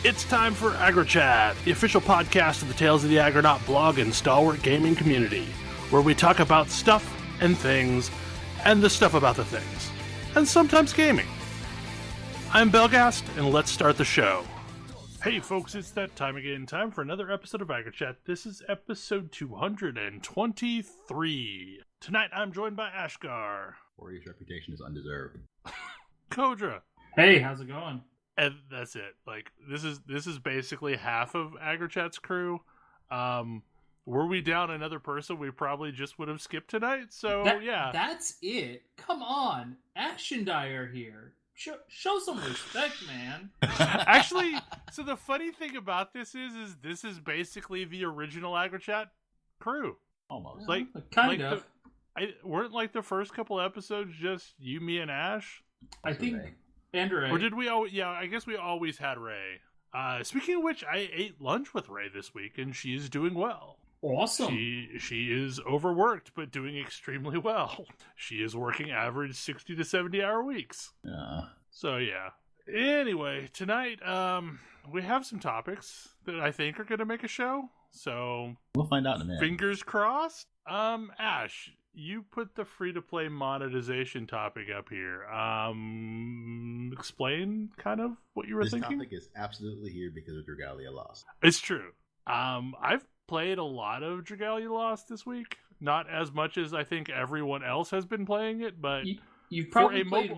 It's time for AggroChat, the official podcast of the Tales of the Aggronaut blog and stalwart gaming community, where we talk about stuff and things, and the stuff about the things, and sometimes gaming. I'm Belgast, and let's start the show. Hey folks, it's that time again, time for another episode of AggroChat. This is episode 223. Tonight I'm joined by Ashgar. Warrior's reputation is undeserved. Kodra. Hey, how's it going? And that's it. Like, this is basically half of AggroChat's crew. Were we down another person, we probably just would have skipped tonight. So yeah, that's it. Come on, Action Dyer here. Show some respect, man. Actually, so the funny thing about this is this is basically the original AggroChat crew. Almost. Like kind of. Weren't like the first couple episodes just you, me, and Ash? I think. And Ray. Or did we always? Yeah, I guess we always had Ray. Speaking of which, I ate lunch with Ray this week, and she is doing well. Awesome. She is overworked, but doing extremely well. She is working average 60 to 70 hour weeks. So yeah. Anyway, tonight we have some topics that I think are going to make a show. So we'll find out in a minute. Fingers crossed. Ash, you put the free-to-play monetization topic up here. Explain kind of what you were thinking? This topic is absolutely here because of Dragalia Lost. It's true. I've played a lot of Dragalia Lost this week. Not as much as I think everyone else has been playing it, but you've probably played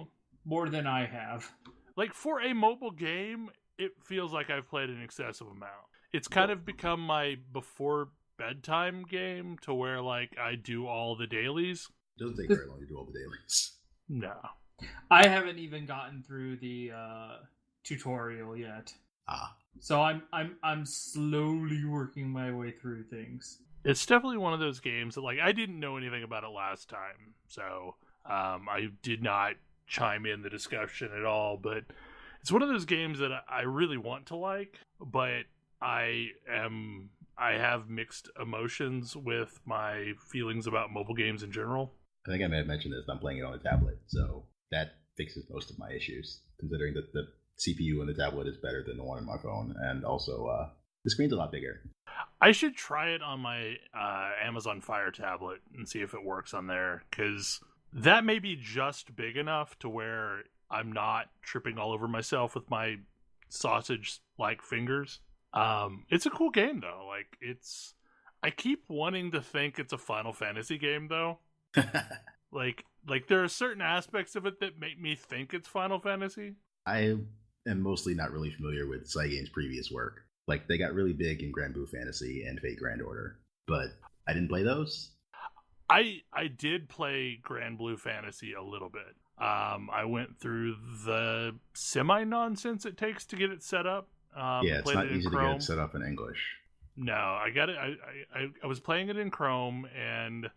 more than I have. Like, for a mobile game, it feels like I've played an excessive amount. It's kind of become my before bedtime game to where, like, I do all the dailies. It doesn't take very long to do all the dailies. No. I haven't even gotten through the tutorial yet. So I'm slowly working my way through things. It's definitely one of those games that, like, I didn't know anything about it last time, so I did not chime in the discussion at all, but it's one of those games that I really want to like, but I have mixed emotions with my feelings about mobile games in general. I think I may have mentioned this, but I'm playing it on a tablet, so that fixes most of my issues, considering that the CPU on the tablet is better than the one on my phone, and also the screen's a lot bigger. I should try it on my Amazon Fire tablet and see if it works on there, because that may be just big enough to where I'm not tripping all over myself with my sausage-like fingers. It's a cool game, though. Like, I keep wanting to think it's a Final Fantasy game, though. like there are certain aspects of it that make me think it's Final Fantasy. I am mostly not really familiar with Cygame's previous work. Like, they got really big in Grand Blue Fantasy and Fate Grand Order, but I didn't play those. I did play Grand Blue Fantasy a little bit. I went through the semi-nonsense it takes to get it set up. It's not easy to get it set up in English. No, I got it. I was playing it in Chrome, and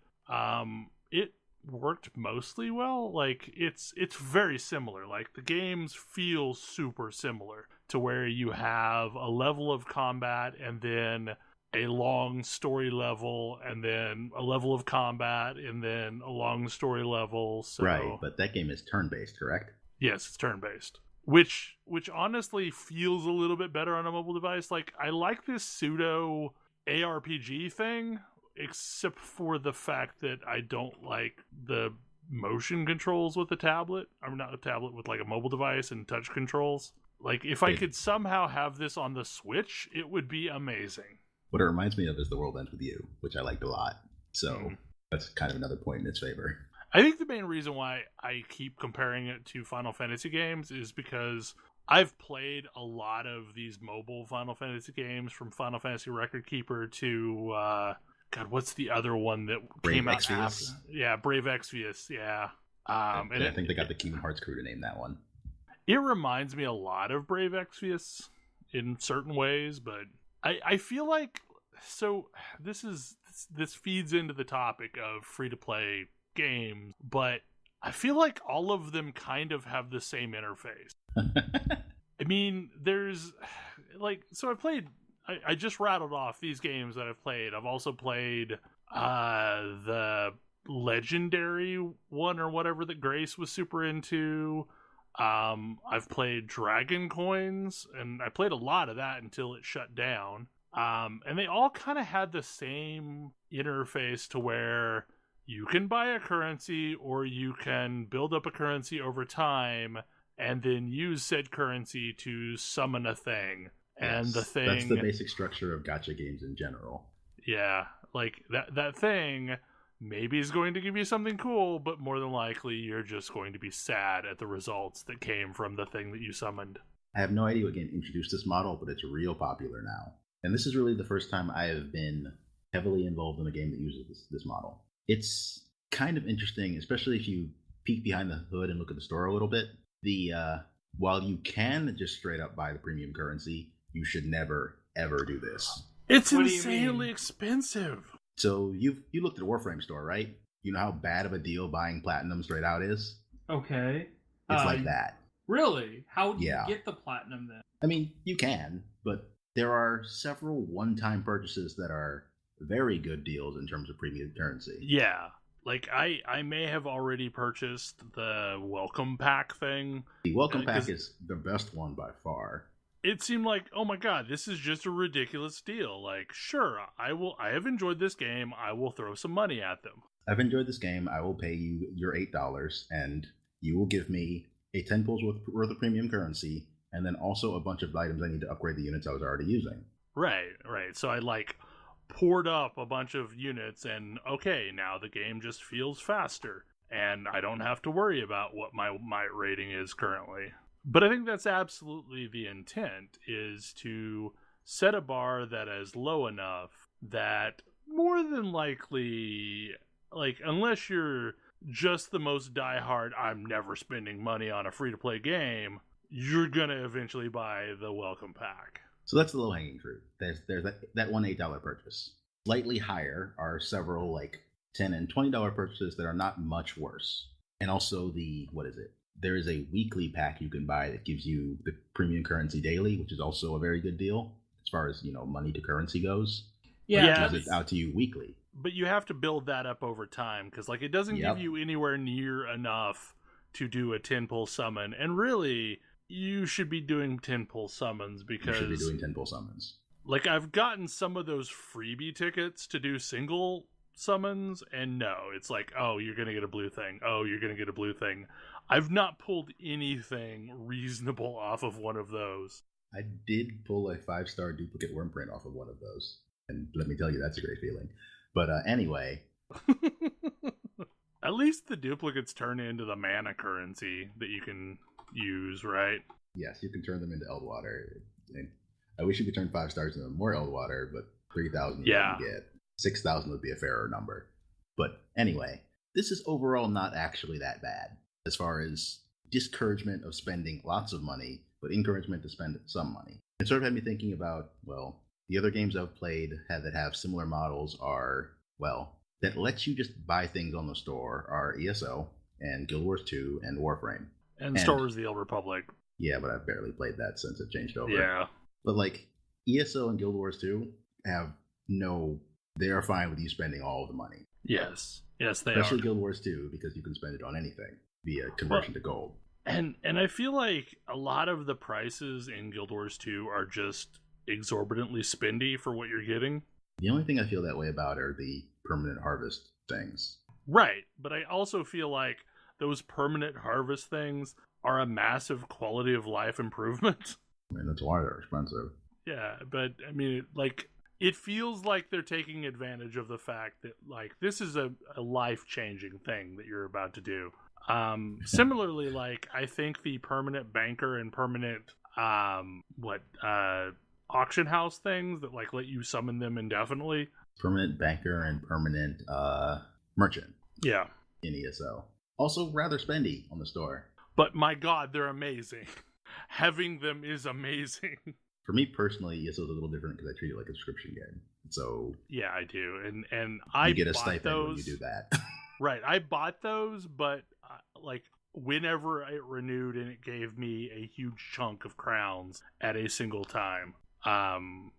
it worked mostly well. Like, it's very similar. Like, the games feel super similar to where you have a level of combat and then a long story level and then a level of combat and then a long story level. So, right, but that game is turn-based, correct? Yes, it's turn-based. Which honestly feels a little bit better on a mobile device. Like, I like this pseudo ARPG thing, except for the fact that I don't like the motion controls with the tablet. I'm not a tablet with like a mobile device and touch controls. Like, if I could somehow have this on the Switch, it would be amazing. What it reminds me of is The World Ends With You, which I liked a lot. So that's kind of another point in its favor. I think the main reason why I keep comparing it to Final Fantasy games is because I've played a lot of these mobile Final Fantasy games, from Final Fantasy Record Keeper to God, what's the other one that came out after? Yeah, Brave Exvius. Yeah. And I think they got the Kingdom Hearts crew to name that one. It reminds me a lot of Brave Exvius in certain ways, but I feel like, so this feeds into the topic of free-to-play games, but I feel like all of them kind of have the same interface. I mean, there's like, so I just rattled off these games that I've played. I've also played the legendary one or whatever that Grace was super into. I've played Dragon Coins, and I played a lot of that until it shut down. And they all kind of had the same interface to where you can buy a currency or you can build up a currency over time and then use said currency to summon a thing. And the thing... That's the basic structure of gacha games in general. Yeah, like that thing maybe is going to give you something cool, but more than likely you're just going to be sad at the results that came from the thing that you summoned. I have no idea what game introduced this model, but it's real popular now. And this is really the first time I have been heavily involved in a game that uses this model. It's kind of interesting, especially if you peek behind the hood and look at the store a little bit. While you can just straight up buy the premium currency, you should never, ever do this. It's insanely expensive. So you looked at the Warframe store, right? You know how bad of a deal buying platinum straight out is? Okay. It's like that. Really? How do you get the platinum then? I mean, you can, but there are several one-time purchases that are very good deals in terms of premium currency. Yeah. Like, I may have already purchased the welcome pack thing. The welcome pack is the best one by far. It seemed like, oh my god, this is just a ridiculous deal. Like, sure, I have enjoyed this game. I will throw some money at them. I've enjoyed this game. I will pay you your $8, and you will give me a 10 pulls worth of premium currency, and then also a bunch of items I need to upgrade the units I was already using. Right. So I, poured up a bunch of units, and okay, now the game just feels faster, and I don't have to worry about what my rating is currently. But I think that's absolutely the intent, is to set a bar that is low enough that more than likely, unless you're just the most diehard, I'm never spending money on a free-to-play game, you're going to eventually buy the welcome pack. So that's the low-hanging fruit. There's that one $8 purchase. Slightly higher are several $10 and $20 purchases that are not much worse. And also there is a weekly pack you can buy that gives you the premium currency daily, which is also a very good deal as far as, money to currency goes. Yeah. It gives it out to you weekly. But you have to build that up over time, because it doesn't give you anywhere near enough to do a 10-pull summon. And really, you should be doing 10-pull summons, because... You should be doing 10-pull summons. I've gotten some of those freebie tickets to do single summons, and no, it's oh, you're going to get a blue thing. Oh, you're going to get a blue thing. I've not pulled anything reasonable off of one of those. I did pull a 5-star duplicate Wormprint off of one of those. And let me tell you, that's a great feeling. But anyway. At least the duplicates turn into the mana currency that you can use, right? Yes, you can turn them into Eldwater. And I wish you could turn 5 stars into more Eldwater, but 3,000 you wouldn't get. 6,000 would be a fairer number. But anyway, this is overall not actually that bad as far as discouragement of spending lots of money, but encouragement to spend some money. It sort of had me thinking about, the other games I've played that have similar models are, that lets you just buy things on the store are ESO and Guild Wars 2 and Warframe. And Star Wars The Old Republic. Yeah, but I've barely played that since it changed over. Yeah. But ESO and Guild Wars 2 they are fine with you spending all of the money. Yes, they Especially are. Guild Wars 2, because you can spend it on anything via conversion to gold. And I feel like a lot of the prices in Guild Wars 2 are just exorbitantly spendy for what you're getting. The only thing I feel that way about are the permanent harvest things. Right, but I also feel like those permanent harvest things are a massive quality of life improvement. I mean, that's why they're expensive. Yeah, but I mean, it feels like they're taking advantage of the fact that this is a life-changing thing that you're about to do. Similarly, I think the permanent banker and permanent auction house things that let you summon them indefinitely. Permanent banker and permanent merchant. Yeah. In ESO. Also rather spendy on the store. But my god, they're amazing. Having them is amazing. For me personally, ESO is a little different because I treat it like a subscription game. So yeah, I do, and I get a stipend when you do that. Right, I bought those, but whenever it renewed, and it gave me a huge chunk of crowns at a single time.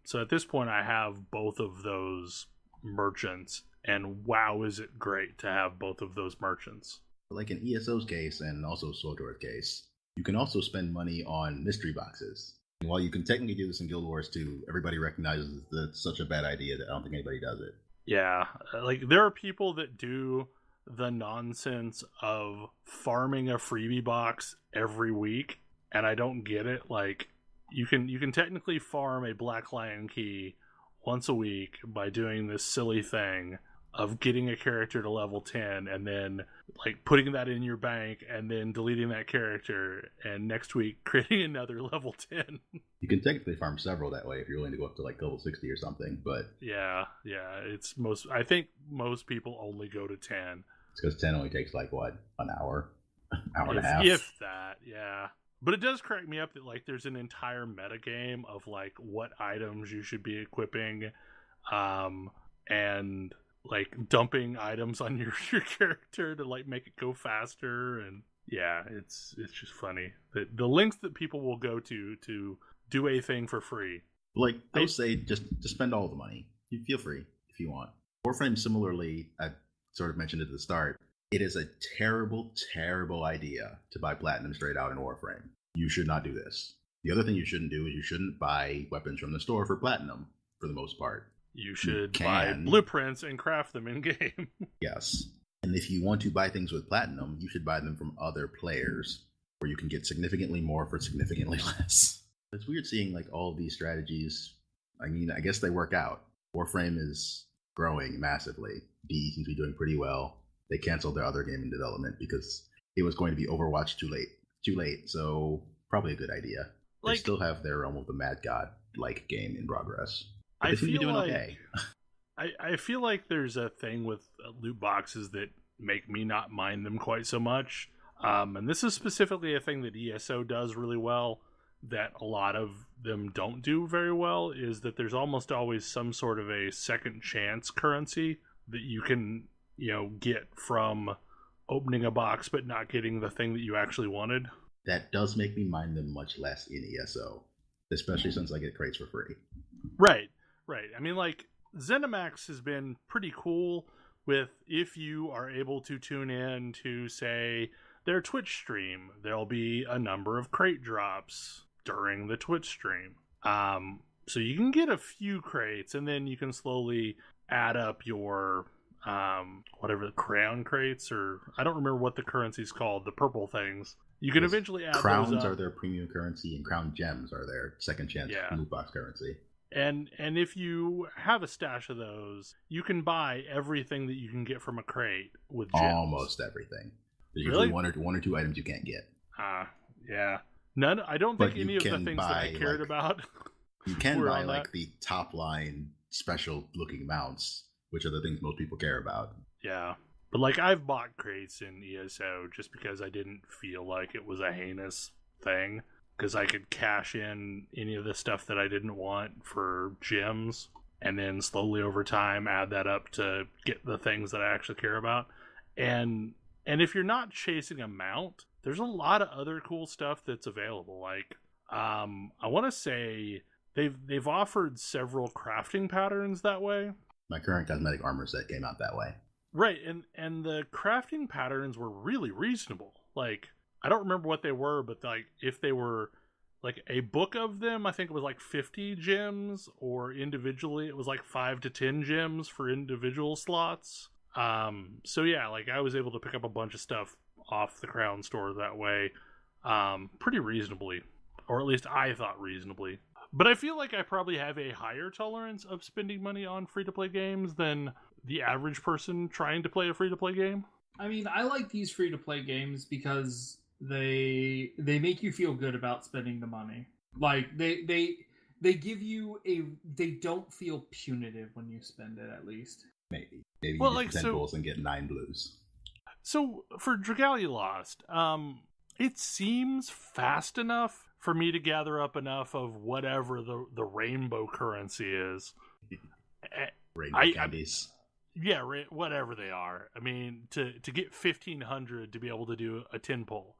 So at this point, I have both of those merchants, and wow, is it great to have both of those merchants. In ESO's case, and also SWTOR's case, you can also spend money on mystery boxes. And while you can technically do this in Guild Wars 2, everybody recognizes that it's such a bad idea that I don't think anybody does it. Yeah, like there are people that do the nonsense of farming a freebie box every week, and I don't get it. Like, you can technically farm a Black Lion key once a week by doing this silly thing of getting a character to level 10 and then like putting that in your bank and then deleting that character, and next week creating another level 10. You can technically farm several that way if you're willing to go up to like level 60 or something, but yeah, I think most people only go to 10. It's because 10 only takes like what, an hour and a half, if that. Yeah, but it does crack me up that like there's an entire metagame of like what items you should be equipping, and like dumping items on your character to like make it go faster. And yeah, it's just funny the links that people will go to do a thing for free. Like they'll say just to spend all the money. You feel free if you want. Warframe, similarly, I sort of mentioned at the start, it is a terrible idea to buy platinum straight out in Warframe. You should not do this. The other thing you shouldn't do is you shouldn't buy weapons from the store for platinum for the most part. You should buy blueprints and craft them in game. Yes. And if you want to buy things with platinum, you should buy them from other players where you can get significantly more for significantly less. It's weird seeing like all of these strategies. I mean, I guess they work out. Warframe is growing massively. DE seems to be doing pretty well. They canceled their other game in development because it was going to be Overwatch too late, so probably a good idea. They still have their Realm of the Mad God like game in progress. I feel like okay. I feel like there's a thing with loot boxes that make me not mind them quite so much. And this is specifically a thing that ESO does really well that a lot of them don't do very well, is that there's almost always some sort of a second chance currency that you can, get from opening a box but not getting the thing that you actually wanted. That does make me mind them much less in ESO, especially since I get crates for free. Right. I mean, like, ZeniMax has been pretty cool with, if you are able to tune in to, say, their Twitch stream, there'll be a number of crate drops during the Twitch stream. So you can get a few crates, and then you can slowly add up your, whatever, the crown crates, or I don't remember what the currency's called, the purple things. You can eventually add crowns those up. Are their premium currency, and crown gems are their second chance loot box currency. And if you have a stash of those, you can buy everything that you can get from a crate with gems. Almost everything. There's usually one or two items you can't get. Yeah. None. I don't think any of the things that I cared about. You can buy like the top line special looking mounts, which are the things most people care about. Yeah. But like I've bought crates in ESO just because I didn't feel like it was a heinous thing. Because I could cash in any of the stuff that I didn't want for gems, and then slowly over time add that up to get the things that I actually care about. And if you're not chasing a mount, there's a lot of other cool stuff that's available. Like, I want to say they've offered several crafting patterns that way. My current cosmetic armor set came out that way. Right, and the crafting patterns were really reasonable. Like, I don't remember what they were, but like if they were like a book of them, I think it was like 50 gems, or individually it was like 5 to 10 gems for individual slots. So yeah, like I was able to pick up a bunch of stuff off the Crown store that way, pretty reasonably, or at least I thought reasonably. But I feel like I probably have a higher tolerance of spending money on free-to-play games than the average person trying to play a free-to-play game. I mean, I like these free-to-play games because they make you feel good about spending the money. Like they give you they don't feel punitive when you spend it, at least. Maybe you get 10 goals and get 9 blues. So for Dragalia Lost, it seems fast enough for me to gather up enough of whatever the rainbow currency is. Rainbow candies. Yeah, whatever they are. I mean, to get 1,500 to be able to do a 10 pull.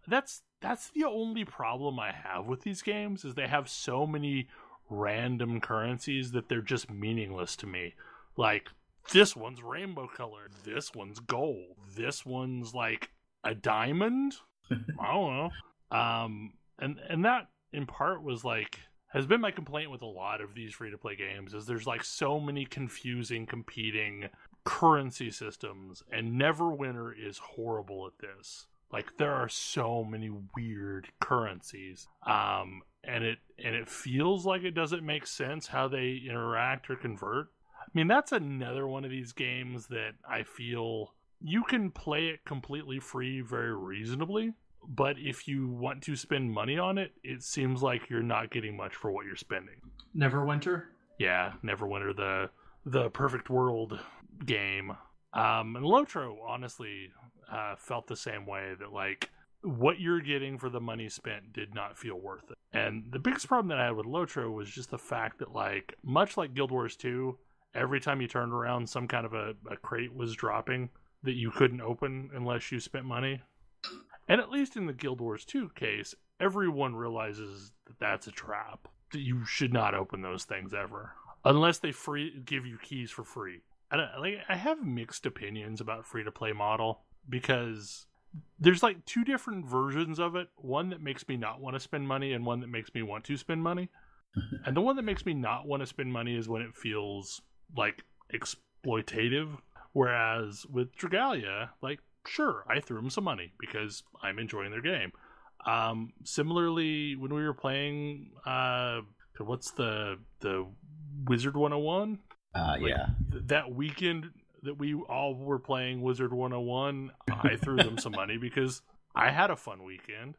That's the only problem I have with these games, is they have so many random currencies that they're just meaningless to me. Like, this one's rainbow colored, this one's gold, this one's like a diamond. I don't know. And that in part was like has been my complaint with a lot of these free to play games is there's like so many confusing competing currency systems, and Neverwinter is horrible at this. Like there are so many weird currencies, and it feels like it doesn't make sense how they interact or convert. I mean, that's another one of these games that I feel you can play it completely free very reasonably, but if you want to spend money on it, it seems like you're not getting much for what you're spending. Neverwinter? Yeah, Neverwinter, the perfect world game. And Lotro, honestly, felt the same way, that like what you're getting for the money spent did not feel worth it. And the biggest problem that I had with Lotro was just the fact that, like, much like Guild Wars 2, every time you turned around, some kind of a crate was dropping that you couldn't open unless you spent money. And at least in the Guild Wars 2 case, everyone realizes that that's a trap. That you should not open those things ever. Unless they give you keys for free. I have mixed opinions about free-to-play model, because there's like two different versions of it. One that makes me not want to spend money, and one that makes me want to spend money. And the one that makes me not want to spend money is when it feels like exploitative. Whereas with Dragalia, like, sure, I threw them some money because I'm enjoying their game. Similarly, when we were playing, what's the Wizard 101? Yeah. That weekend that we all were playing Wizard 101, I threw them some money because I had a fun weekend.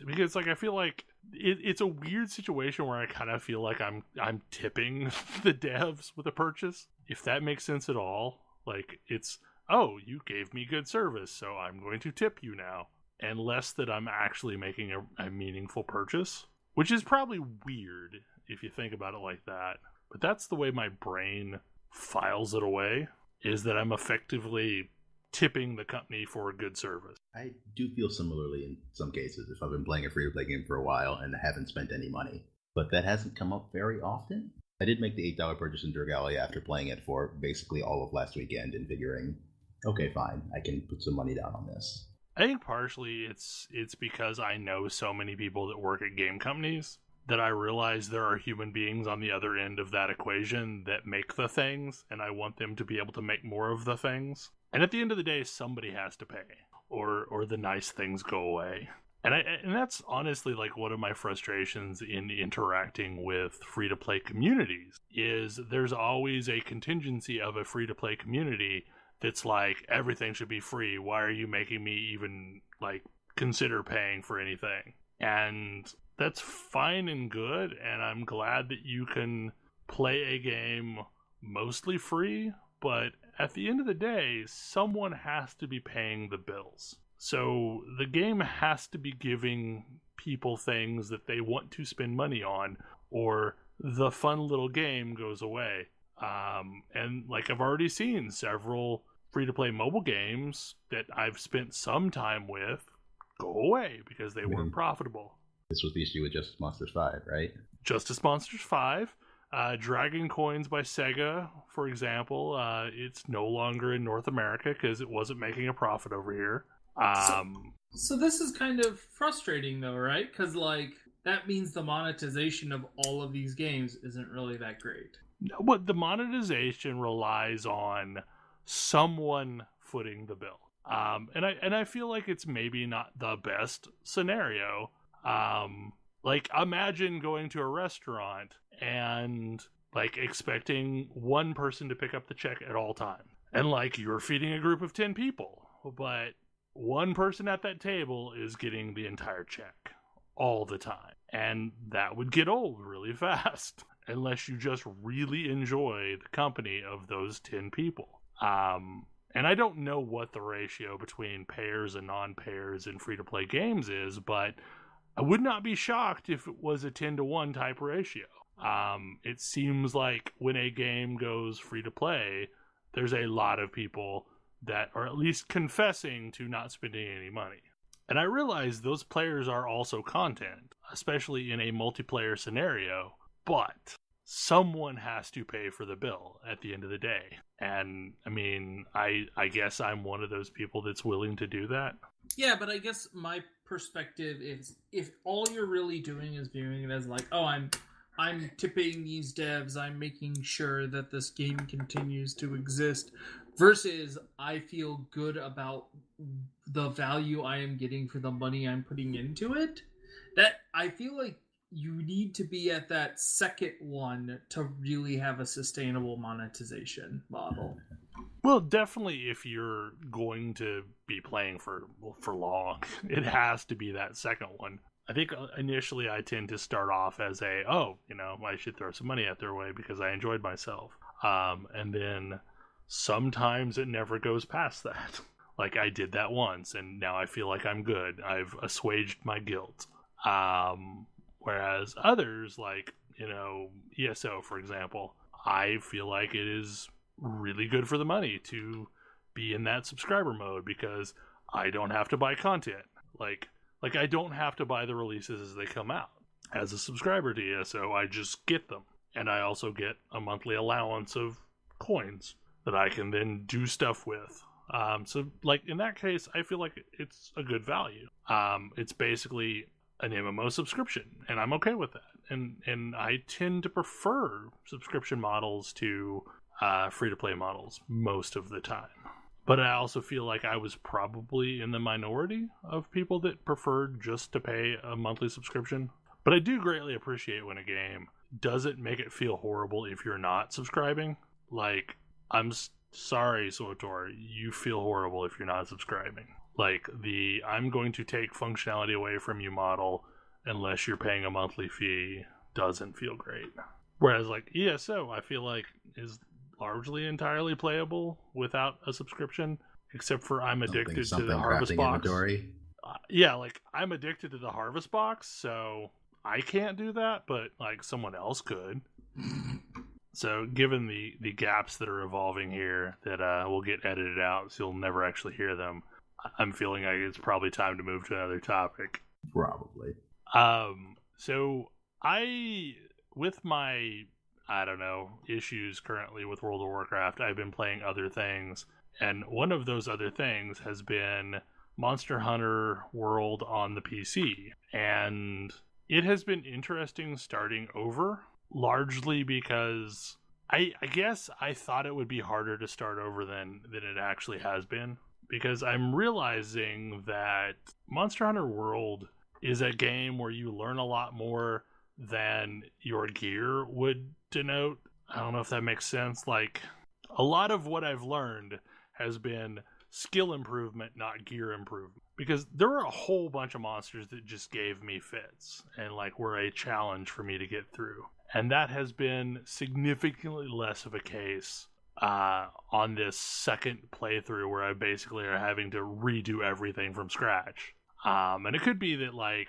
Because like I feel like it's a weird situation where I kind of feel like I'm tipping the devs with a purchase, if that makes sense at all. Like it's, oh, you gave me good service, so I'm going to tip you now, and less that I'm actually making a meaningful purchase, which is probably weird if you think about it like that. But that's the way my brain files it away, is that I'm effectively tipping the company for a good service. I do feel similarly in some cases if I've been playing a free-to-play game for a while and haven't spent any money. But that hasn't come up very often. I did make the $8 purchase in Dragalia after playing it for basically all of last weekend and figuring, okay, fine, I can put some money down on this. I think partially it's because I know so many people that work at game companies that I realize there are human beings on the other end of that equation that make the things, and I want them to be able to make more of the things. And at the end of the day, somebody has to pay, or the nice things go away. And that's honestly like one of my frustrations in interacting with free-to-play communities, is there's always a contingency of a free-to-play community that's like, everything should be free. Why are you making me even like consider paying for anything? And that's fine and good, and I'm glad that you can play a game mostly free, but at the end of the day, someone has to be paying the bills. So the game has to be giving people things that they want to spend money on, or the fun little game goes away. And like I've already seen several free-to-play mobile games that I've spent some time with go away because they weren't profitable. This was the issue with Justice Monsters 5, right? Justice Monsters 5. Dragon Coins by Sega, for example, it's no longer in North America because it wasn't making a profit over here. So this is kind of frustrating, though, right? Because, like, that means the monetization of all of these games isn't really that great. But the monetization relies on someone footing the bill. And I feel like it's maybe not the best scenario. Like, imagine going to a restaurant and like expecting one person to pick up the check at all times, and like you're feeding a group of 10 people, but one person at that table is getting the entire check all the time, and that would get old really fast unless you just really enjoy the company of those 10 people. And I don't know what the ratio between payers and non-payers in free-to-play games is, but I would not be shocked if it was a 10-to-1 type ratio. It seems like when a game goes free-to-play, there's a lot of people that are at least confessing to not spending any money. And I realize those players are also content, especially in a multiplayer scenario, but someone has to pay for the bill at the end of the day. And I mean, I guess I'm one of those people that's willing to do that. Yeah, but I guess my perspective is, if all you're really doing is viewing it as like, oh, I'm tipping these devs, I'm making sure that this game continues to exist, versus I feel good about the value I am getting for the money I'm putting into it, that I feel like you need to be at that second one to really have a sustainable monetization model. Well, definitely if you're going to be playing for long, it has to be that second one. I think initially I tend to start off as I should throw some money out their way because I enjoyed myself. And then sometimes it never goes past that. Like, I did that once, and now I feel like I'm good. I've assuaged my guilt. Whereas others, like, ESO, for example, I feel like it is really good for the money to be in that subscriber mode because I don't have to buy content. Like I don't have to buy the releases as they come out. As a subscriber to ESO, I just get them. And I also get a monthly allowance of coins that I can then do stuff with. So, like, in that case, I feel like it's a good value. It's basically an MMO subscription, and I'm okay with that. And I tend to prefer subscription models to free-to-play models most of the time. But I also feel like I was probably in the minority of people that preferred just to pay a monthly subscription. But I do greatly appreciate when a game doesn't make it feel horrible if you're not subscribing. Like, I'm sorry, Sotor, you feel horrible if you're not subscribing. Like, I'm going to take functionality away from you model unless you're paying a monthly fee doesn't feel great. Whereas, like, ESO, I feel like is largely entirely playable without a subscription, except for I'm addicted to the Harvest Box. Yeah, like, I'm addicted to the Harvest Box, so I can't do that, but, like, someone else could. So, given the gaps that are evolving here that will get edited out, so you'll never actually hear them, I'm feeling like it's probably time to move to another topic. Probably. So, with my, issues currently with World of Warcraft, I've been playing other things, and one of those other things has been Monster Hunter World on the PC, and it has been interesting starting over, largely because I guess I thought it would be harder to start over than it actually has been, because I'm realizing that Monster Hunter World is a game where you learn a lot more than your gear would denote. I don't know if that makes sense. Like, a lot of what I've learned has been skill improvement, not gear improvement. Because there were a whole bunch of monsters that just gave me fits and, like, were a challenge for me to get through. And that has been significantly less of a case on this second playthrough where I basically are having to redo everything from scratch. And it could be that, like,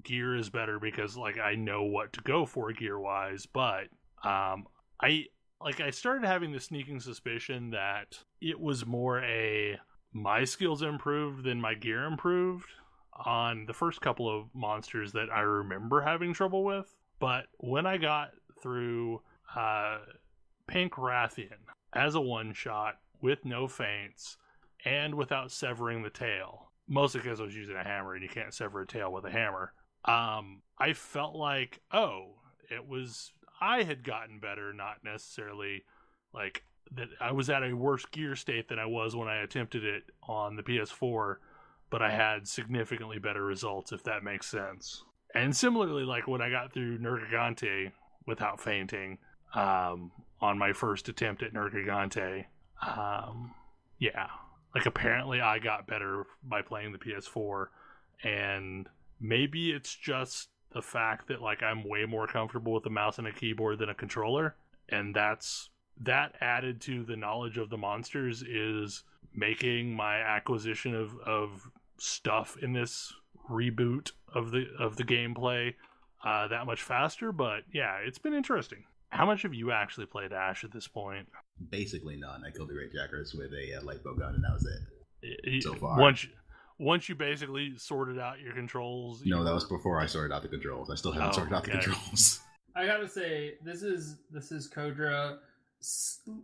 gear is better because, like, I know what to go for gear-wise, but I started having the sneaking suspicion that it was more my skills improved than my gear improved on the first couple of monsters that I remember having trouble with. But when I got through Pink Rathian as a one-shot with no feints and without severing the tail, mostly because I was using a hammer and you can't sever a tail with a hammer, I felt like, I had gotten better, not necessarily like that I was at a worse gear state than I was when I attempted it on the PS4, but I had significantly better results, if that makes sense. And similarly, like when I got through Nergigante without fainting, on my first attempt at Nergigante, like apparently I got better by playing the PS4, and maybe it's just the fact that, like, I'm way more comfortable with a mouse and a keyboard than a controller, and that added to the knowledge of the monsters is making my acquisition of stuff in this reboot of the gameplay that much faster. But yeah, it's been interesting. How much have you actually played Ash at this point? Basically none. I killed the Great Jackers with a light bow gun, and that was it so far. Once you basically sorted out your controls... No, that was before I sorted out the controls. I still haven't sorted out the controls. I gotta say, this is Kodra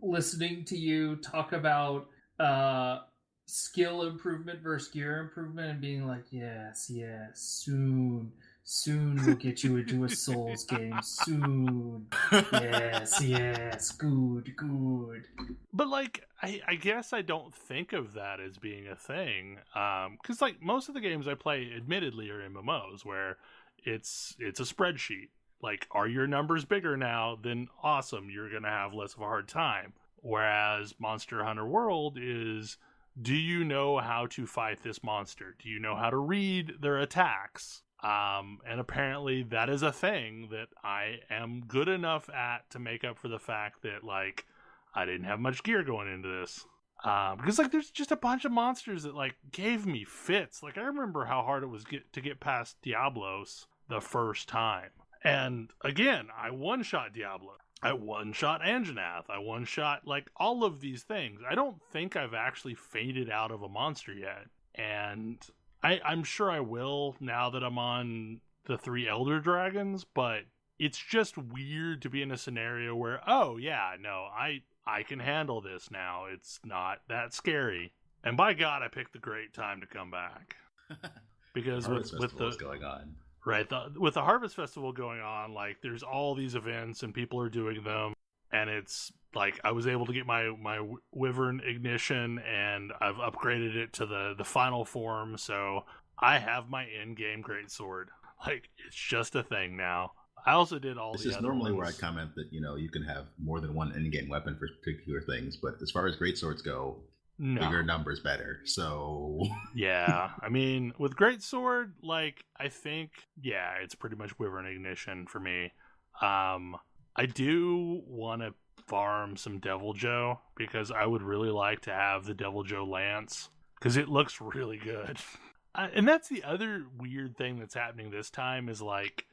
listening to you talk about skill improvement versus gear improvement and being like, yes, soon we'll get you into a Souls game. Soon. Yes, good. But like, I guess I don't think of that as being a thing, because like most of the games I play, admittedly, are MMOs where it's a spreadsheet. Like, are your numbers bigger now? Then awesome, you're gonna have less of a hard time. Whereas Monster Hunter World is, do you know how to fight this monster? Do you know how to read their attacks? And apparently that is a thing that I am good enough at to make up for the fact that, like, I didn't have much gear going into this. Because, like, there's just a bunch of monsters that, like, gave me fits. Like, I remember how hard it was to get past Diablos the first time. And, again, I one-shot Diablo. I one-shot Anjanath. I one-shot, like, all of these things. I don't think I've actually faded out of a monster yet. And I'm sure I will now that I'm on the 3 Elder Dragons, but it's just weird to be in a scenario where, oh, yeah, no, I can handle this now. It's not that scary. And by God, I picked the great time to come back. Because with the going on. Right, with the Harvest Festival going on, like, there's all these events and people are doing them, and it's like I was able to get my Wyvern Ignition, and I've upgraded it to the final form, so I have my in-game greatsword. Like, it's just a thing now. I also did all this the is other normally ones. where I comment that, you know, you can have more than one in-game weapon for particular things, but as far as greatswords go, bigger numbers better. So yeah, I mean, with greatsword, like, I think, yeah, it's pretty much Wyvern Ignition for me. I do want to farm some Devil Joe because I would really like to have the Devil Joe Lance because it looks really good. And that's the other weird thing that's happening this time is, like,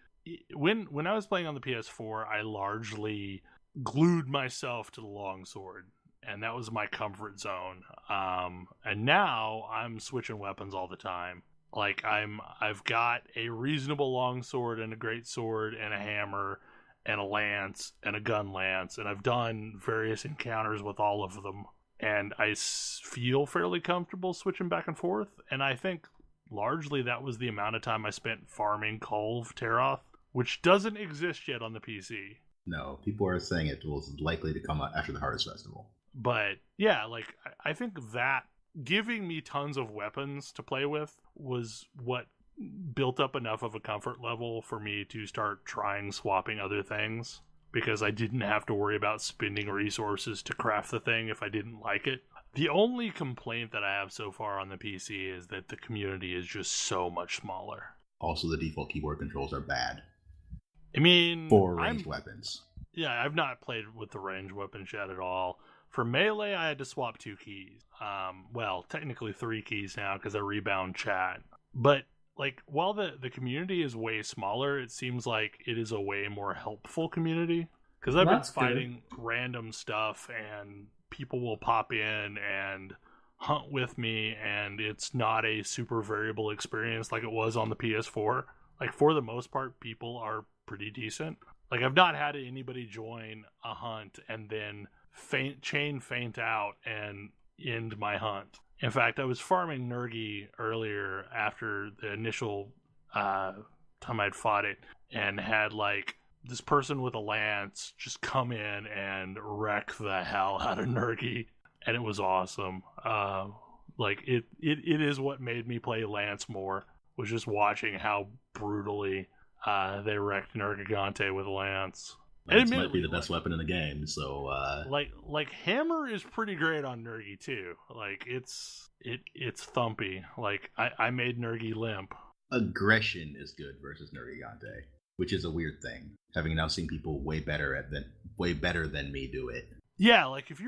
when I was playing on the PS4, I largely glued myself to the longsword, and that was my comfort zone. And now I'm switching weapons all the time. Like, I've got a reasonable longsword and a greatsword and a hammer and a lance and a gun lance, and I've done various encounters with all of them, and I feel fairly comfortable switching back and forth. And I think largely that was the amount of time I spent farming Kulve Taroth, which doesn't exist yet on the PC. No, people are saying it was likely to come out after the Harvest Festival. But yeah, like, I think that giving me tons of weapons to play with was what built up enough of a comfort level for me to start trying swapping other things, because I didn't have to worry about spending resources to craft the thing if I didn't like it. The only complaint that I have so far on the PC is that the community is just so much smaller. Also, the default keyboard controls are bad. I mean, for ranged weapons. Yeah, I've not played with the ranged weapons yet at all. For melee, I had to swap 2 keys. Well, technically 3 keys now because I rebound chat. But, like, while the community is way smaller, it seems like it is a way more helpful community. Because I've been fighting random stuff, and people will pop in and hunt with me, and it's not a super variable experience like it was on the PS4. Like, for the most part, people are pretty decent. Like, I've not had anybody join a hunt and then faint out and end my hunt. In fact, I was farming Nurgi earlier after the initial time I'd fought it, and had, like, this person with a lance just come in and wreck the hell out of Nurgi, and it was awesome. Like, it is what made me play Lance more, was just watching how brutally they wrecked Nergigante with Lance. Lance might be the best weapon in the game, so like Hammer is pretty great on Nurgi too. Like, it's thumpy. Like, I made Nurgi limp. Aggression is good versus Nergigante, which is a weird thing, having now seen people way better than me do it. Yeah, like, if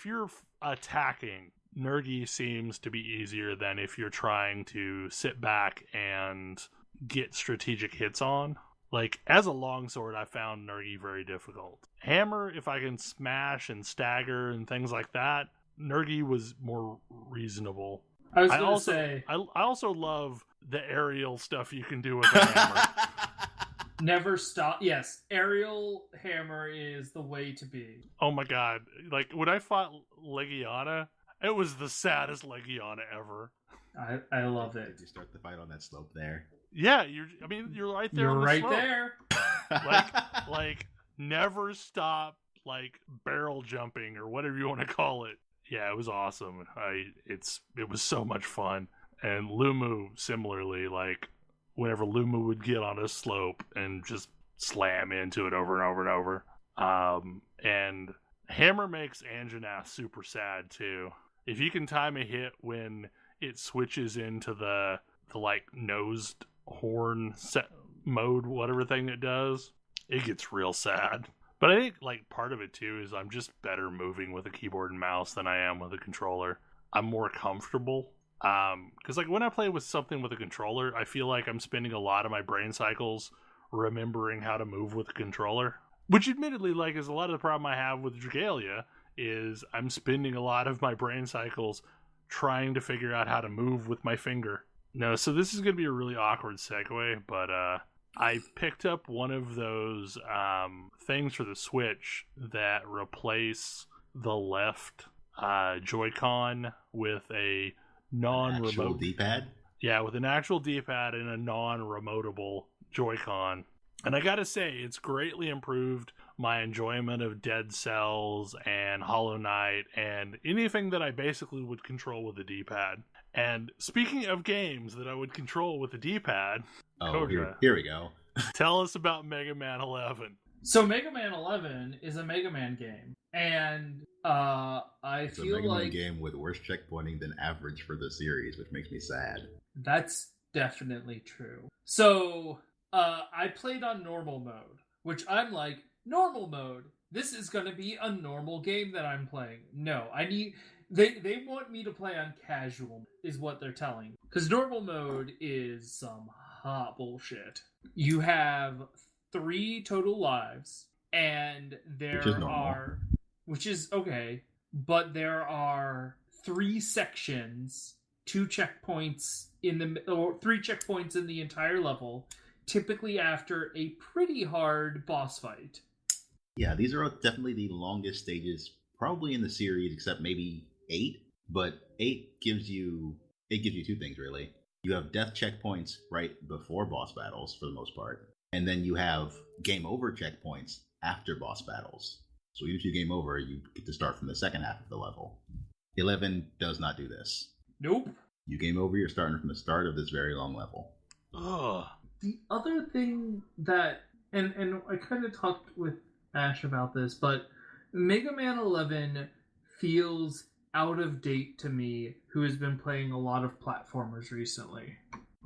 you're attacking, Nurgi seems to be easier than if you're trying to sit back and get strategic hits on. Like, as a longsword, I found Nurgi very difficult. Hammer, if I can smash and stagger and things like that, Nurgi was more reasonable. I also love the aerial stuff you can do with a hammer. Never stop. Yes, aerial hammer is the way to be. Oh my god. Like, when I fought Legiana, it was the saddest Legiana ever. I love it. Did you start the fight on that slope there? Yeah, you're right there on the right slope. there. like never stop, like, barrel jumping or whatever you want to call it. Yeah, it was awesome. It was so much fun. And Lumu, similarly, like, whenever Lumu would get on a slope and just slam into it over and over and over. And Hammer makes Anjanath super sad too. If you can time a hit when it switches into the like nosed horn set mode, whatever thing it does, it gets real sad. But I think, like, part of it too is I'm just better moving with a keyboard and mouse than I am with a controller. I'm more comfortable. Because, like, when I play with something with a controller, I feel like I'm spending a lot of my brain cycles remembering how to move with a controller. Which, admittedly, like, is a lot of the problem I have with Dragalia, is I'm spending a lot of my brain cycles trying to figure out how to move with my finger. No, so this is going to be a really awkward segue, but I picked up one of those things for the Switch that replace the left Joy-Con with a non-remote actual D-pad? Yeah, with an actual D-pad and a non-remotable Joy-Con. And I gotta say, it's greatly improved my enjoyment of Dead Cells and Hollow Knight and anything that I basically would control with a D-pad. And speaking of games that I would control with a D-pad, Kodra, here we go. Tell us about Mega Man 11. So Mega Man 11 is a Mega Man game, and It's a Mega Man game with worse checkpointing than average for the series, which makes me sad. That's definitely true. So I played on normal mode, which I'm like, normal mode? This is going to be a normal game that I'm playing. No, they want me to play on casual, is what they're telling. Because normal mode is some hot bullshit. You have 3 total lives, and which is okay, but there are 3 sections, 2 checkpoints or 3 checkpoints in the entire level, typically after a pretty hard boss fight. Yeah, these are definitely the longest stages probably in the series, except maybe 8. But 8 gives you 2 things, really. You have death checkpoints right before boss battles, for the most part. And then you have game over checkpoints after boss battles. So even if you game over, you get to start from the second half of the level. 11 does not do this. Nope. You game over, you're starting from the start of this very long level. Ugh. The other thing that, and I kind of talked with Ash about this, but Mega Man 11 feels out of date to me, who has been playing a lot of platformers recently.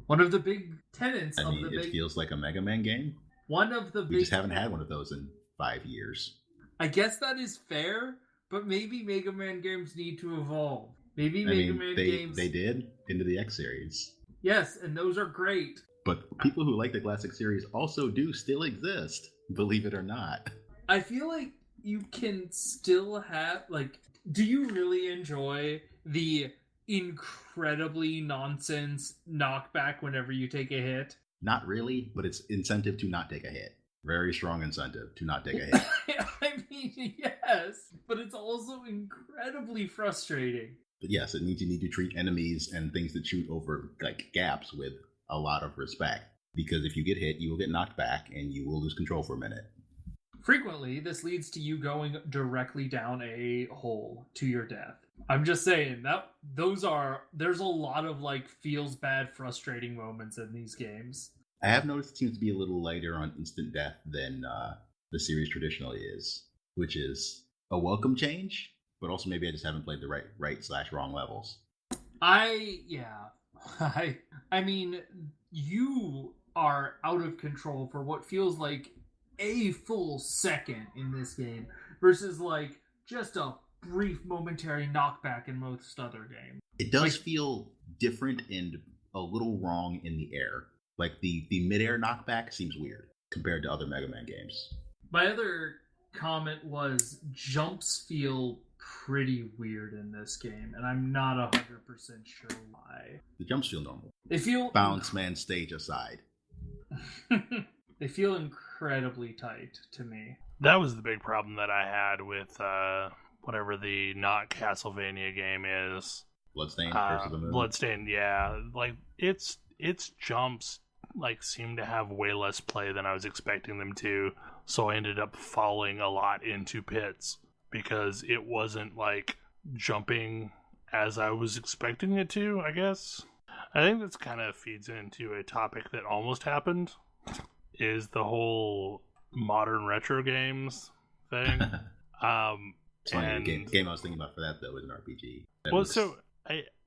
One of the big tenets it feels like a Mega Man game. We just haven't had one of those in 5 years. I guess that is fair, but maybe Mega Man games need to evolve. Maybe Mega Man games... They did into the X series. Yes, and those are great. But people who like the classic series also do still exist, believe it or not. I feel like you can still have, like... Do you really enjoy the incredibly nonsense knockback whenever you take a hit? Not really, but it's incentive to not take a hit. Very strong incentive to not take a hit. I mean, yes, but it's also incredibly frustrating. But yes, it means you need to treat enemies and things that shoot over like gaps with a lot of respect. Because if you get hit, you will get knocked back and you will lose control for a minute. Frequently, this leads to you going directly down a hole to your death. I'm just saying that there's a lot of like feels bad, frustrating moments in these games. I have noticed it seems to be a little lighter on instant death than the series traditionally is, which is a welcome change, but also maybe I just haven't played the right/wrong levels. I mean, you are out of control for what feels like a full second in this game versus like just a brief momentary knockback in most other games. It does feel different and a little wrong in the air. Like the mid-air knockback seems weird compared to other Mega Man games. My other comment was jumps feel pretty weird in this game, and I'm not 100% sure why. The jumps feel normal. They feel... Bounce Man stage aside. They feel incredibly tight to me. That was the big problem that I had with whatever the not Castlevania game is. Bloodstained, Curse of the Moon. Bloodstained, yeah. Like its jumps like seem to have way less play than I was expecting them to, so I ended up falling a lot into pits because it wasn't like jumping as I was expecting it to, I guess. I think this kind of feeds into a topic that almost happened, is the whole modern retro games thing. It's funny, the game I was thinking about for that, though, was an RPG. So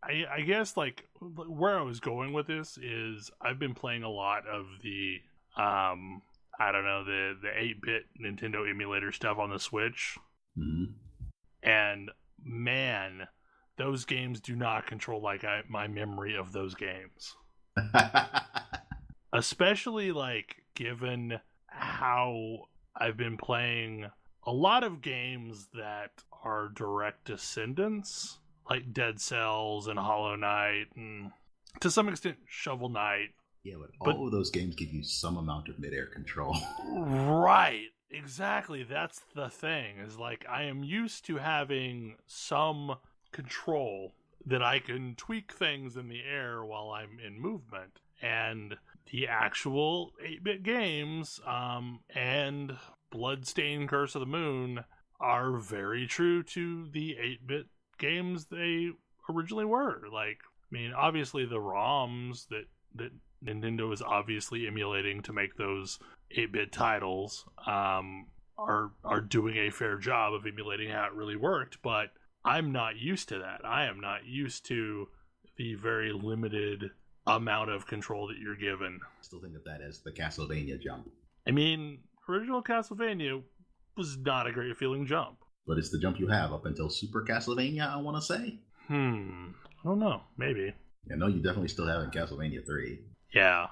I guess, like, where I was going with this is I've been playing a lot of the, I don't know, the 8-bit Nintendo emulator stuff on the Switch. Mm-hmm. And, man, those games do not control, like, my memory of those games. Especially, like, given how I've been playing a lot of games that are direct descendants, like Dead Cells and Hollow Knight, and to some extent Shovel Knight. Yeah, but all of those games give you some amount of midair control. Right, exactly. That's the thing, is like I am used to having some control that I can tweak things in the air while I'm in movement. And the actual 8-bit games, and Bloodstained Curse of the Moon, are very true to the 8-bit games they originally were. Like, I mean, obviously the ROMs that Nintendo is obviously emulating to make those 8-bit titles are doing a fair job of emulating how it really worked, but I'm not used to that. I am not used to the very limited amount of control that you're given. I still think of that as the Castlevania jump. I mean, original Castlevania was not a great feeling jump. But it's the jump you have up until Super Castlevania, I want to say. I don't know. Maybe. Yeah, no, you definitely still have in Castlevania 3. Yeah.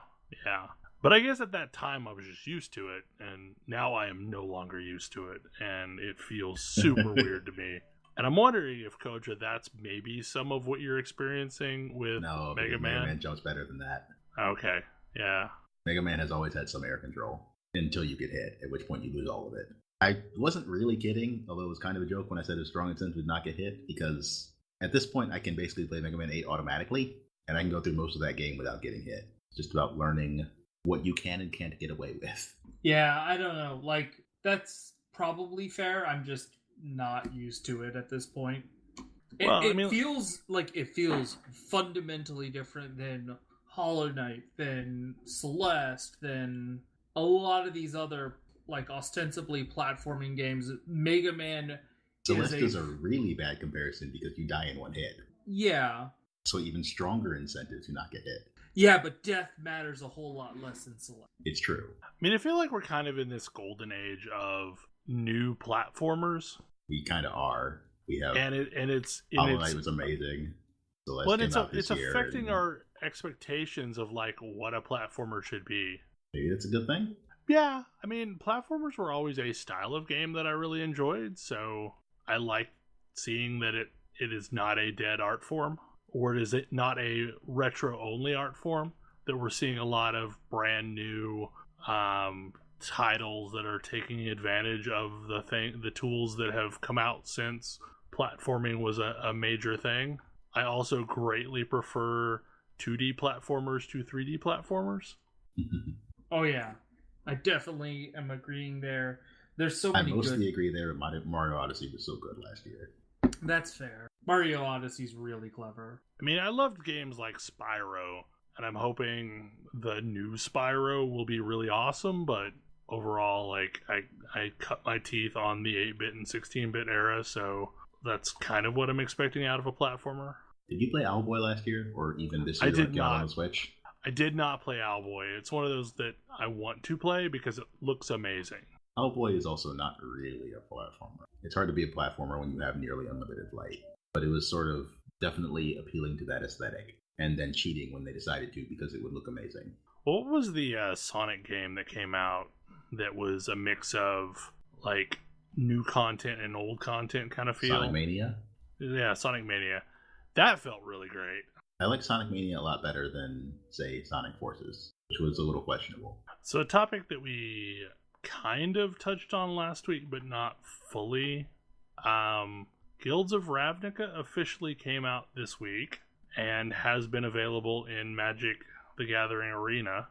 But I guess at that time I was just used to it, and now I am no longer used to it, and it feels super weird to me. And I'm wondering if, Kodra, that's maybe some of what you're experiencing with Mega Man. Mega Man jumps better than that. Okay, yeah. Mega Man has always had some air control until you get hit, at which point you lose all of it. I wasn't really kidding, although it was kind of a joke when I said his strong intent would not get hit, because at this point I can basically play Mega Man 8 automatically, and I can go through most of that game without getting hit. It's just about learning what you can and can't get away with. Yeah, I don't know. Like, that's probably fair. I'm just not used to it at this point. It feels fundamentally different than Hollow Knight, than Celeste, than a lot of these other, like, ostensibly platforming games. Mega Man Celeste is a really bad comparison because you die in one hit. Yeah. So even stronger incentive to not get hit. Yeah, but death matters a whole lot less than Celeste. It's true. I mean, I feel like we're kind of in this golden age of new platformers. We kind of are. We have, Hollow Knight was amazing. But it's affecting our expectations of like what a platformer should be. Maybe that's a good thing. Yeah, I mean, platformers were always a style of game that I really enjoyed, so I like seeing that it is not a dead art form, or is it not a retro-only art form, that we're seeing a lot of brand new titles that are taking advantage of the tools that have come out since platforming was a major thing. I also greatly prefer 2D platformers to 3D platformers. Oh yeah, I definitely am agreeing there. There's so many. I mostly agree there. Mario Odyssey was so good last year. That's fair. Mario Odyssey's really clever. I mean, I loved games like Spyro, and I'm hoping the new Spyro will be really awesome, but overall, like, I cut my teeth on the 8-bit and 16-bit era, so that's kind of what I'm expecting out of a platformer. Did you play Owlboy last year, or even this year? I did not. On the Switch? I did not play Owlboy. It's one of those that I want to play because it looks amazing. Owlboy is also not really a platformer. It's hard to be a platformer when you have nearly unlimited light. But it was sort of definitely appealing to that aesthetic, and then cheating when they decided to because it would look amazing. What was the Sonic game that came out that was a mix of like new content and old content kind of feel? Sonic Mania? Yeah, Sonic Mania. That felt really great. I like Sonic Mania a lot better than, say, Sonic Forces. which was a little questionable. So a topic that we kind of touched on last week, but not fully. Guilds of Ravnica officially came out this week and has been available in Magic the Gathering Arena.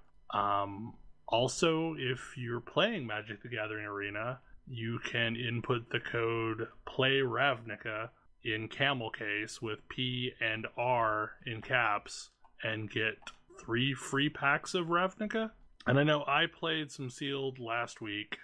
Also, if you're playing Magic the Gathering Arena, you can input the code PLAYRAVNICA in camel case with P and R in caps and get 3 free packs of Ravnica. And I know I played some sealed last week,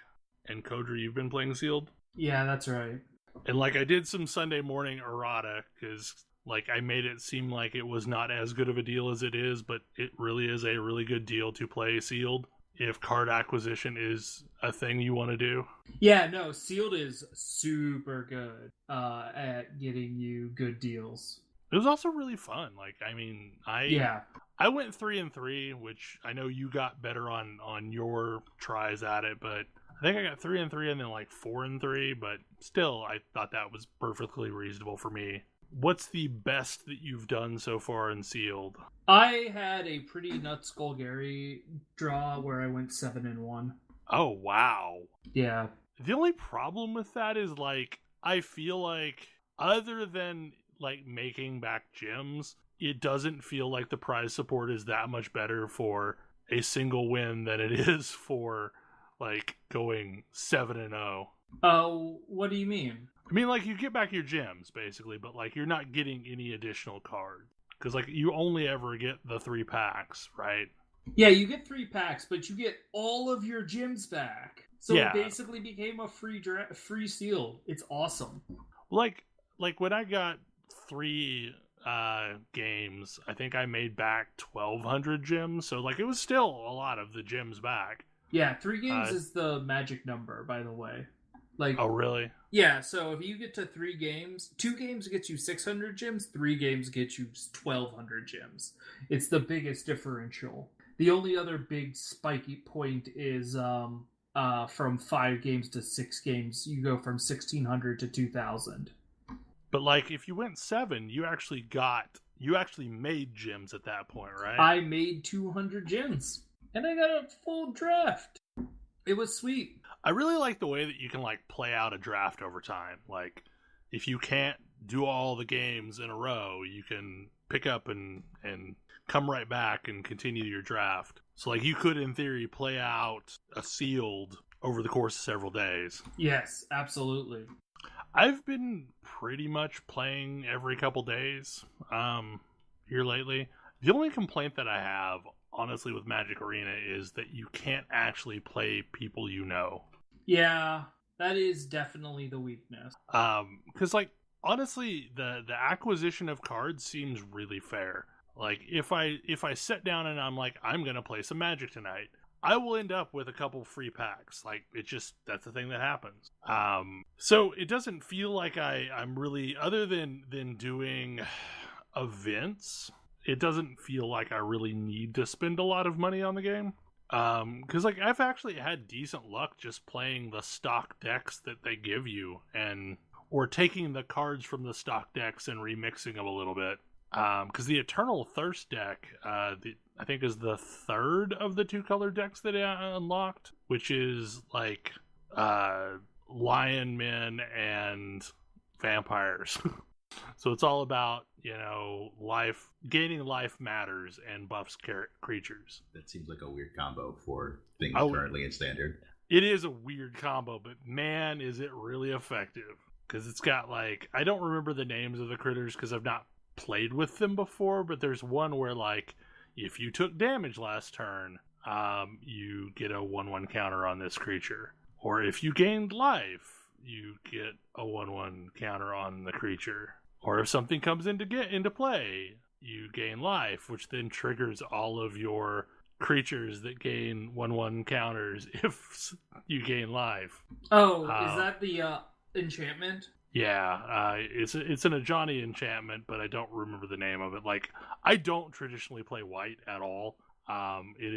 and Kodra, you've been playing sealed? Yeah, that's right. And like I did some Sunday morning errata because like I made it seem like it was not as good of a deal as it is, but it really is a really good deal to play sealed if card acquisition is a thing you want to do. Yeah, no, sealed is super good at getting you good deals. It was also really fun. Like, I mean, I went 3-3, which I know you got better on your tries at it, but I think I got 3-3 and then like 4-3, but still, I thought that was perfectly reasonable for me. What's the best that you've done so far in sealed? I had a pretty nuts Golgari draw where I went 7-1. Oh, wow. Yeah. The only problem with that is, like, I feel like other than, like, making back gems, it doesn't feel like the prize support is that much better for a single win than it is for, like, going 7-0. Oh, what do you mean? I mean, like, you get back your gems, basically, but, like, you're not getting any additional cards. Because, like, you only ever get the 3 packs, right? Yeah, you get 3 packs, but you get all of your gems back. So yeah. It basically became a free seal. It's awesome. Like when I got 3 games, I think I made back 1,200 gems. So, like, it was still a lot of the gems back. Yeah, 3 games is the magic number, by the way. Like, oh, really? Yeah, so if you get to 3 games, 2 games get you 600 gems, 3 games get you 1,200 gems. It's the biggest differential. The only other big spiky point is from 5 games to 6 games, you go from 1,600 to 2,000. But, like, if you went 7, you actually made gems at that point, right? I made 200 gems, and I got a full draft. It was sweet. I really like the way that you can, like, play out a draft over time. Like, if you can't do all the games in a row, you can pick up and come right back and continue your draft. So, like, you could, in theory, play out a sealed over the course of several days. Yes, absolutely. I've been pretty much playing every couple days here lately. The only complaint that I have, honestly, with Magic Arena is that you can't actually play people you know. Yeah, that is definitely the weakness. Because, like, honestly, the acquisition of cards seems really fair. Like, if I sit down and I'm like, I'm gonna play some Magic tonight, I will end up with a couple free packs. Like, that's the thing that happens. So it doesn't feel like I'm really, other than doing events, it doesn't feel like I really need to spend a lot of money on the game. Because, like, I've actually had decent luck just playing the stock decks that they give you, or taking the cards from the stock decks and remixing them a little bit. Because the Eternal Thirst deck, I think is the 3rd of the 2-color decks that I unlocked, which is, like, lion men and vampires. So it's all about, life, gaining life matters and buffs creatures. That seems like a weird combo for things currently in Standard. It is a weird combo, but man, is it really effective. Because it's got, like, I don't remember the names of the critters because I've not played with them before, but there's one where, like, if you took damage last turn, you get a 1/1 counter on this creature. Or if you gained life, you get a 1/1 counter on the creature. Or if something comes into play, you gain life, which then triggers all of your creatures that gain 1/1 counters if you gain life. Oh, is that the enchantment? Yeah, it's an Ajani enchantment, but I don't remember the name of it. Like, I don't traditionally play white at all. It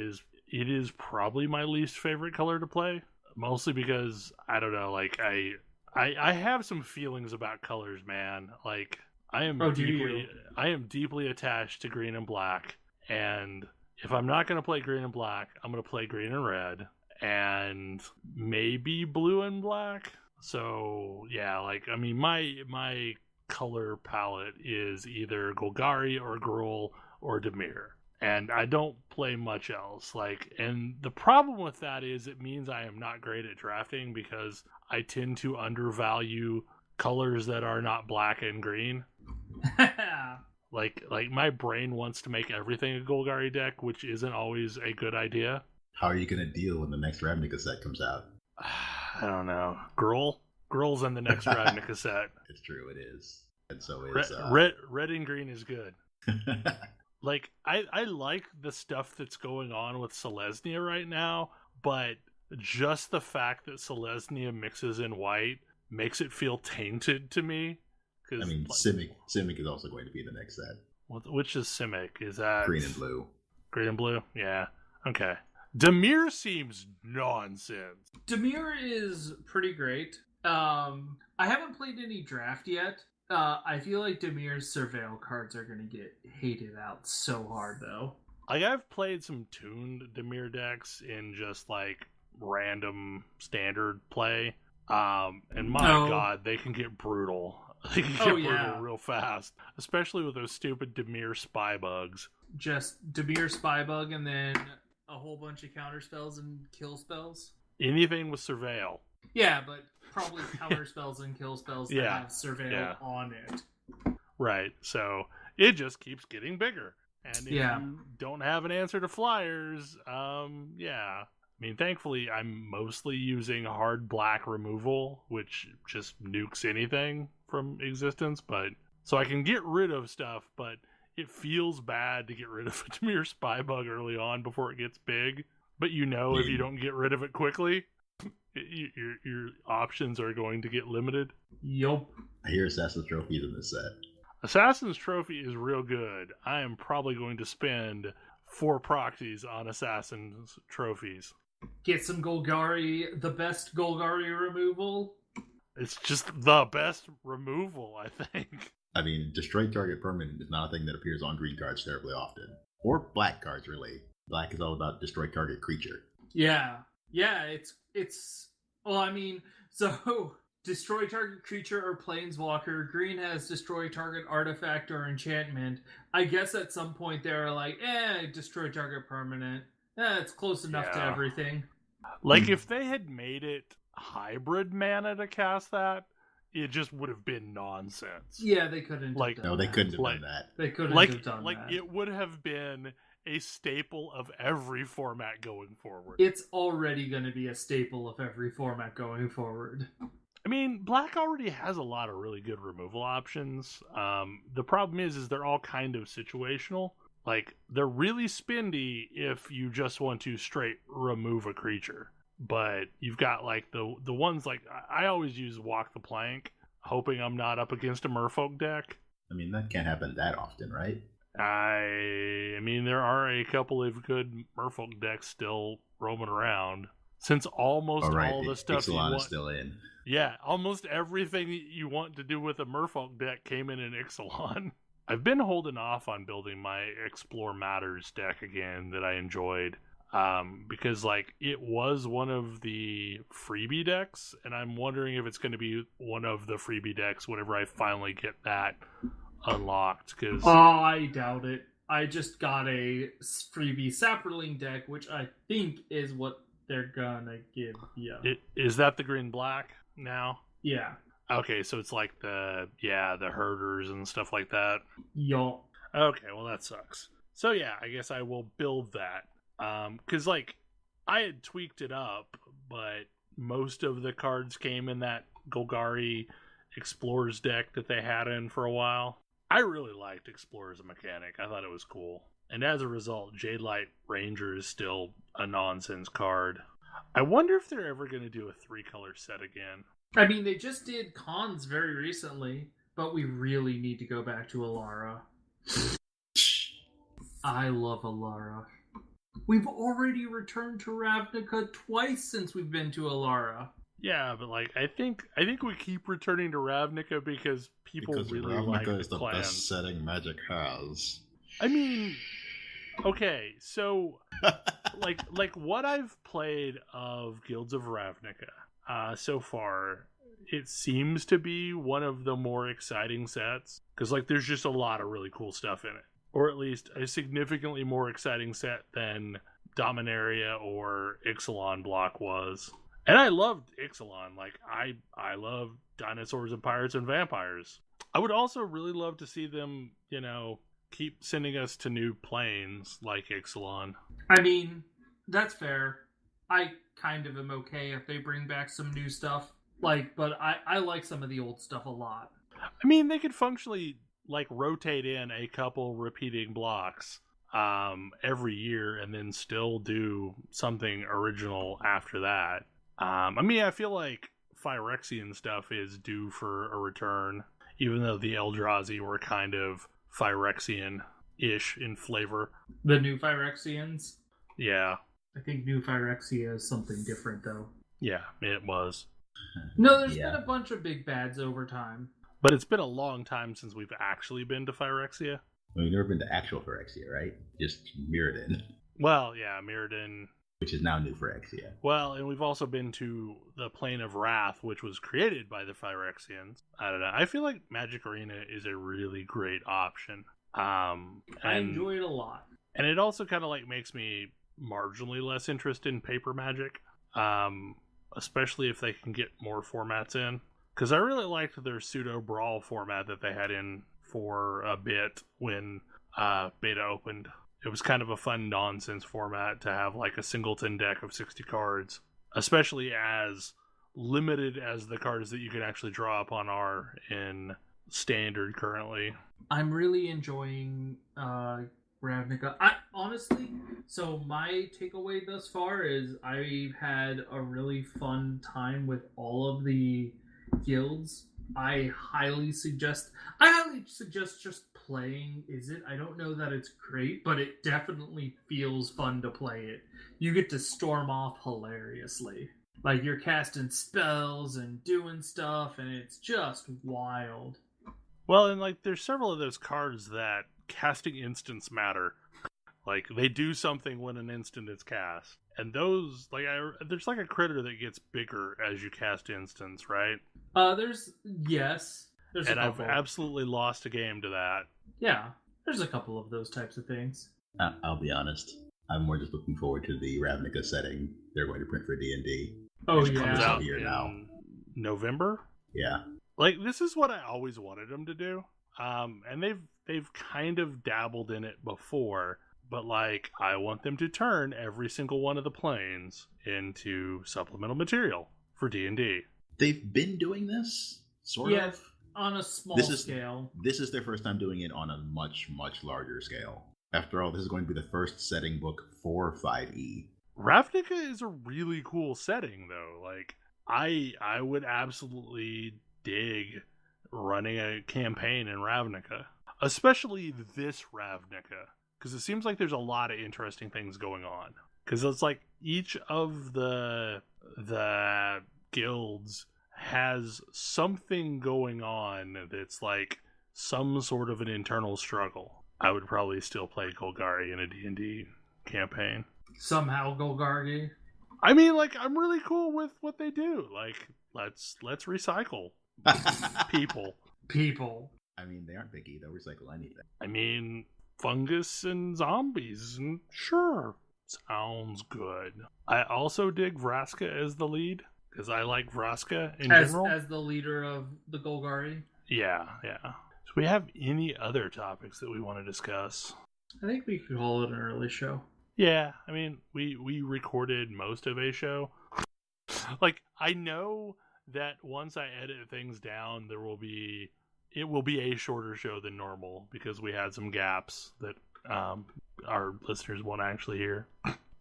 is probably my least favorite color to play, mostly because I don't know. Like, I have some feelings about colors, man. Like, I am deeply attached to green and black, and if I'm not going to play green and black, I'm going to play green and red, and maybe blue and black. So yeah, like I mean, my color palette is either Golgari or Gruul or Dimir, and I don't play much else. Like, and the problem with that is it means I am not great at drafting because I tend to undervalue colors that are not black and green. Like my brain wants to make everything a Golgari deck, which isn't always a good idea. How are you going to deal when the next Ravnica set comes out? I don't know. Gruul's in the next Ravnica set. It's true, it is. And so is... Red and green is good. Like, I like the stuff that's going on with Selesnya right now, but just the fact that Selesnya mixes in white makes it feel tainted to me. I mean, Simic is also going to be the next set. Which is Simic? Is that... Green and blue. Green and blue? Yeah. Okay. Dimir seems nonsense. Dimir is pretty great. I haven't played any draft yet. I feel like Dimir's Surveil cards are going to get hated out so hard, though. Like, I've played some tuned Dimir decks in just, like, random standard play. And my god, they can get brutal. They can get brutal real fast. Especially with those stupid Dimir spy bugs. Just Dimir spy bug and then a whole bunch of counter spells and kill spells? Anything with Surveil. Yeah, but probably counter spells and kill spells that have Surveil on it. Right, so it just keeps getting bigger. And if you don't have an answer to flyers, I mean, thankfully, I'm mostly using hard black removal, which just nukes anything from existence. But so I can get rid of stuff, but it feels bad to get rid of a Dimir spy bug early on before it gets big. But if you don't get rid of it quickly, your options are going to get limited. Yup. I hear Assassin's Trophy is in this set. Assassin's Trophy is real good. I am probably going to spend 4 proxies on Assassin's Trophies. Get some Golgari, the best Golgari removal. It's just the best removal, I think. I mean, destroy target permanent is not a thing that appears on green cards terribly often. Or black cards, really. Black is all about destroy target creature. Yeah, it's well, I mean, so destroy target creature or planeswalker. Green has destroy target artifact or enchantment. I guess at some point they're like, destroy target permanent. It's close enough to everything. Like, if they had made it hybrid mana to cast that, it just would have been nonsense. Yeah, they couldn't have done that. They couldn't have done that. They couldn't have done that. Like, it would have been a staple of every format going forward. It's already going to be a staple of every format going forward. I mean, black already has a lot of really good removal options. The problem is they're all kind of situational. Like, they're really spindy if you just want to straight remove a creature. But you've got, like, the ones, like, I always use Walk the Plank, hoping I'm not up against a Merfolk deck. I mean, that can't happen that often, right? I mean, there are a couple of good Merfolk decks still roaming around. Since almost all the stuff Ixalan you want... is still in. Yeah, almost everything you want to do with a Merfolk deck came in Ixalan. I've been holding off on building my Explore Matters deck again that I enjoyed. Because, like, it was one of the freebie decks, and I'm wondering if it's going to be one of the freebie decks whenever I finally get that unlocked. Cause... I doubt it. I just got a freebie Saproling deck, which I think is what they're gonna give you. Is that the green-black now? Yeah. Okay, so it's like the herders and stuff like that? Yup. Okay, well that sucks. So yeah, I guess I will build that. Because, like, I had tweaked it up, but most of the cards came in that Golgari Explorers deck that they had in for a while. I really liked Explorer as a mechanic. I thought it was cool. And as a result, Jadelight Ranger is still a nonsense card. I wonder if they're ever going to do a 3-color set again. I mean, they just did cons very recently, but we really need to go back to Alara. I love Alara. We've already returned to Ravnica twice since we've been to Alara. Yeah, but like I think we keep returning to Ravnica because people really like the clans. Ravnica is the best setting Magic has. I mean, Okay, so like what I've played of Guilds of Ravnica so far, it seems to be one of the more exciting sets because like there's just a lot of really cool stuff in it, or at least a significantly more exciting set than Dominaria or Ixalan block was. And I loved Ixalan. Like I love dinosaurs and pirates and vampires. I would also really love to see them, keep sending us to new planes like Ixalan. I mean, that's fair. I kind of am okay if they bring back some new stuff. But I like some of the old stuff a lot. I mean, they could functionally rotate in a couple repeating blocks every year and then still do something original after that. I mean, I feel like Phyrexian stuff is due for a return, even though the Eldrazi were kind of Phyrexian-ish in flavor. The new Phyrexians? Yeah. I think new Phyrexia is something different, though. Yeah, it was. No, there's been a bunch of big bads over time. But it's been a long time since we've actually been to Phyrexia. Well, you've never been to actual Phyrexia, right? Just Mirrodin. Well, yeah, Mirrodin. Which is now new Phyrexia. Well, and we've also been to the Plane of Wrath, which was created by the Phyrexians. I don't know. I feel like Magic Arena is a really great option. I enjoy it a lot. And it also kind of makes me marginally less interested in paper Magic. Especially if they can get more formats in. Because I really liked their pseudo brawl format that they had in for a bit when beta opened. It was kind of a fun nonsense format to have a singleton deck of 60 cards, especially as limited as the cards that you can actually draw upon are in standard currently. I'm really enjoying Ravnica. Honestly, so my takeaway thus far is I've had a really fun time with all of the guilds. I highly suggest just playing Izzet. I don't know that it's great, but it definitely feels fun to play it. You get to storm off hilariously. You're casting spells and doing stuff, and it's just wild. Well, and there's several of those cards that casting instants matter. They do something when an instant is cast. And those, there's a critter that gets bigger as you cast instants, right? There's and I've absolutely lost a game to that. Yeah, there's a couple of those types of things. I'll be honest. I'm more just looking forward to the Ravnica setting they're going to print for D&D. Oh, Which yeah. comes out here now. November? Yeah. This is what I always wanted them to do. And they've kind of dabbled in it before, but I want them to turn every single one of the planes into supplemental material for D&D. They've been doing this, sort of. On a small scale. This is their first time doing it on a much, much larger scale. After all, this is going to be the first setting book for 5e. Ravnica is a really cool setting, though. I would absolutely dig running a campaign in Ravnica. Especially this Ravnica. Because it seems like there's a lot of interesting things going on. Because it's each of the guilds has something going on that's some sort of an internal struggle. I would probably still play Golgari in a D&D campaign. Somehow Golgari? I mean, I'm really cool with what they do. Let's recycle people. I mean, they aren't picky. They'll recycle anything. I mean, fungus and zombies, and sure, sounds good. I also dig Vraska as the lead, because I like Vraska in general. As the leader of the Golgari? Yeah. So we have any other topics that we want to discuss? I think we could call it an early show. Yeah, I mean, we recorded most of a show. I know that once I edit things down, it will be a shorter show than normal because we had some gaps that our listeners won't actually hear.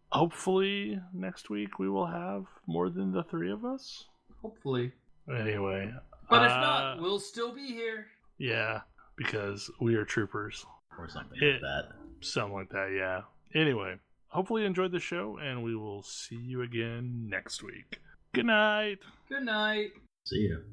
Hopefully next week we will have more than the three of us. Hopefully. Anyway. But if not, we'll still be here. Yeah, because we are troopers. Or something like that. Something like that, yeah. Anyway, hopefully you enjoyed the show, and we will see you again next week. Good night. Good night. See you.